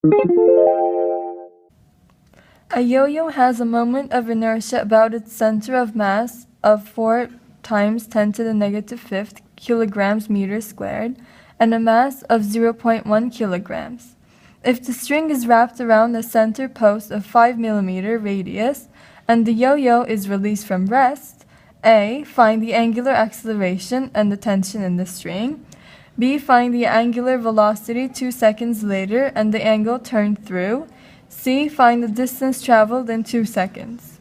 A yo-yo has a moment of inertia about its center of mass of 4 times 10 to the negative fifth kilograms meters squared and a mass of 0.1 kilograms. If the string is wrapped around a center post of 5 millimeter radius and the yo-yo is released from rest, A. Find the angular acceleration and the tension in the string. B. Find the angular velocity 2 seconds later and the angle turned through. C. Find the distance traveled in 2 seconds.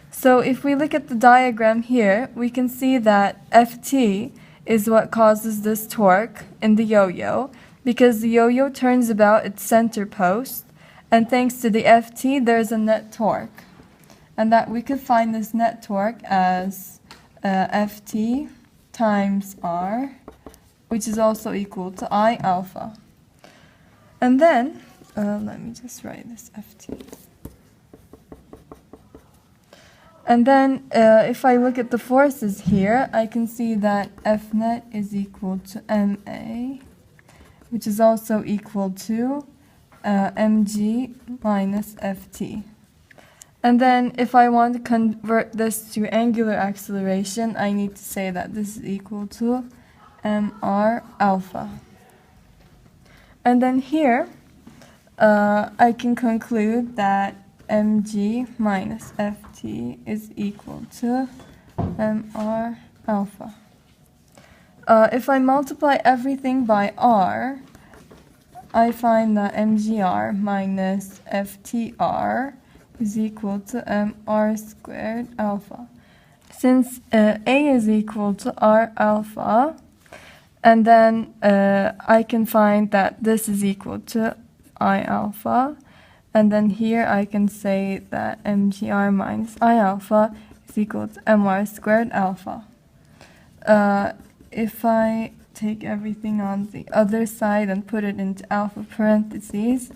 So if we look at the diagram here, we can see that Ft is what causes this torque in the yo-yo, because the yo-yo turns about its center post, and thanks to the Ft, there's a net torque. And that we could find this net torque as Ft times r, which is also equal to I alpha. And then, let me just write this Ft. And then if I look at the forces here, I can see that F net is equal to Ma, which is also equal to mg minus Ft. And then if I want to convert this to angular acceleration, I need to say that this is equal to mr alpha. And then here, I can conclude that mg minus Ft is equal to mr alpha. If I multiply everything by r, I find that mgr minus ftr is equal to mr squared alpha. Since A is equal to r alpha, and then I can find that this is equal to I alpha, and then here I can say that mgr minus I alpha is equal to mr squared alpha. If I take everything on the other side and put it into alpha parentheses,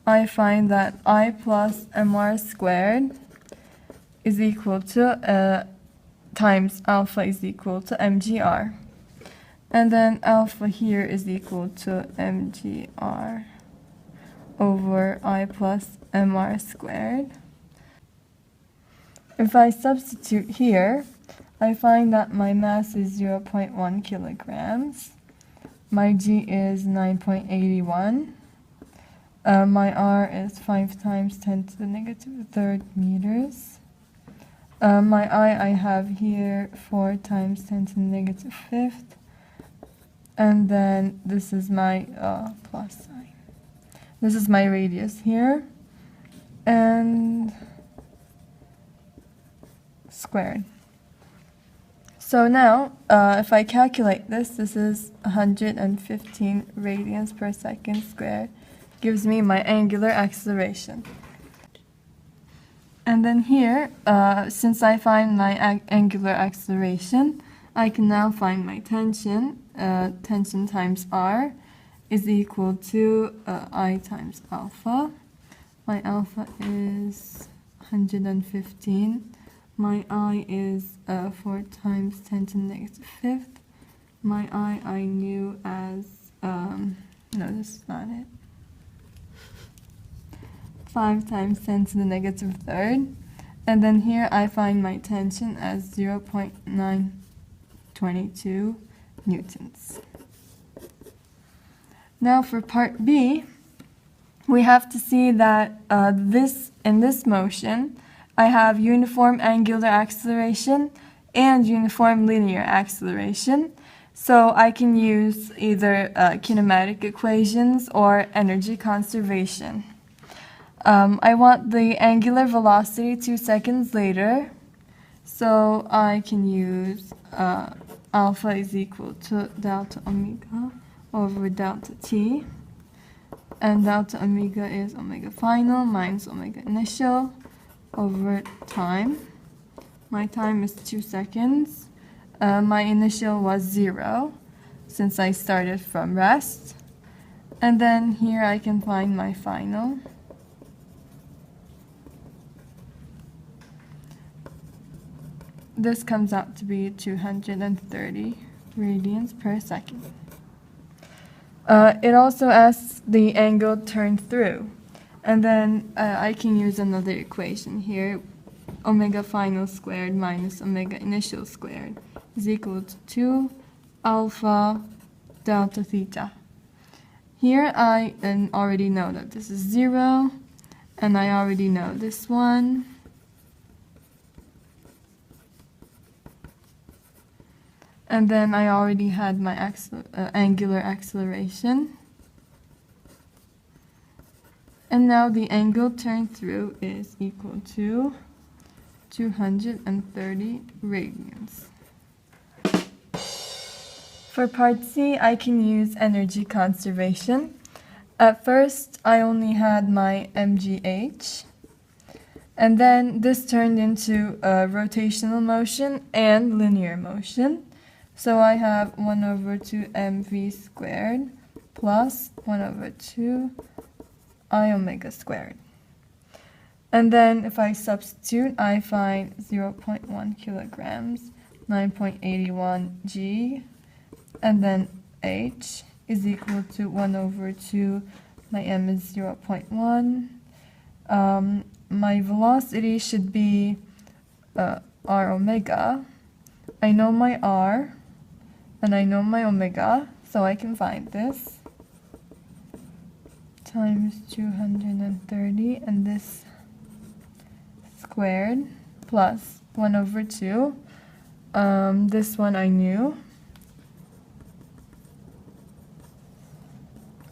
I find that I plus mr squared is equal to times alpha is equal to mgr. And then alpha here is equal to mgr over I plus mr squared. If I substitute here, I find that my mass is 0.1 kilograms. My g is 9.81. My r is 5 times 10 to the negative third meters. My I have here 4 times 10 to the negative fifth. And then this is my plus sign. This is my radius here. And squared. So now, if I calculate this, this is 115 radians per second squared. Gives me my angular acceleration. And then here, since I find my angular acceleration, I can now find my tension. Tension times r is equal to I times alpha. My alpha is 115. My I is 4 times 10 to the negative fifth. My I knew as, no, this is not it. 5 times 10 to the negative third. And then here I find my tension as 0.922 newtons. Now for part B, we have to see that in this motion, I have uniform angular acceleration and uniform linear acceleration. So I can use either kinematic equations or energy conservation. I want the angular velocity 2 seconds later, so I can use alpha is equal to delta omega over delta t, and delta omega is omega final minus omega initial over time. My time is 2 seconds. My initial was 0 since I started from rest, and then here I can find my final. This comes out to be 230 radians per second. It also asks the angle turned through. And then I can use another equation here. Omega final squared minus omega initial squared is equal to 2 alpha delta theta. Here I already know that this is 0, and I already know this one. And then I already had my angular acceleration. And now the angle turned through is equal to 230 radians. For part C, I can use energy conservation. At first, I only had my mgh, and then this turned into rotational motion and linear motion. So I have 1 over 2 mv squared plus 1 over 2 I omega squared. And then if I substitute, I find 0.1 kilograms, 9.81 g, and then h is equal to 1 over 2, my m is 0.1. My velocity should be r omega. I know my r, and I know my omega, so I can find this. Times 230, and this squared, plus 1 over 2. This one I knew.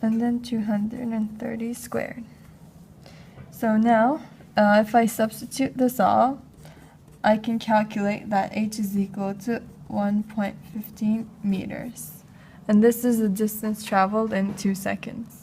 And then 230 squared. So now, if I substitute this all, I can calculate that h is equal to 1.15 meters. And this is the distance traveled in 2 seconds.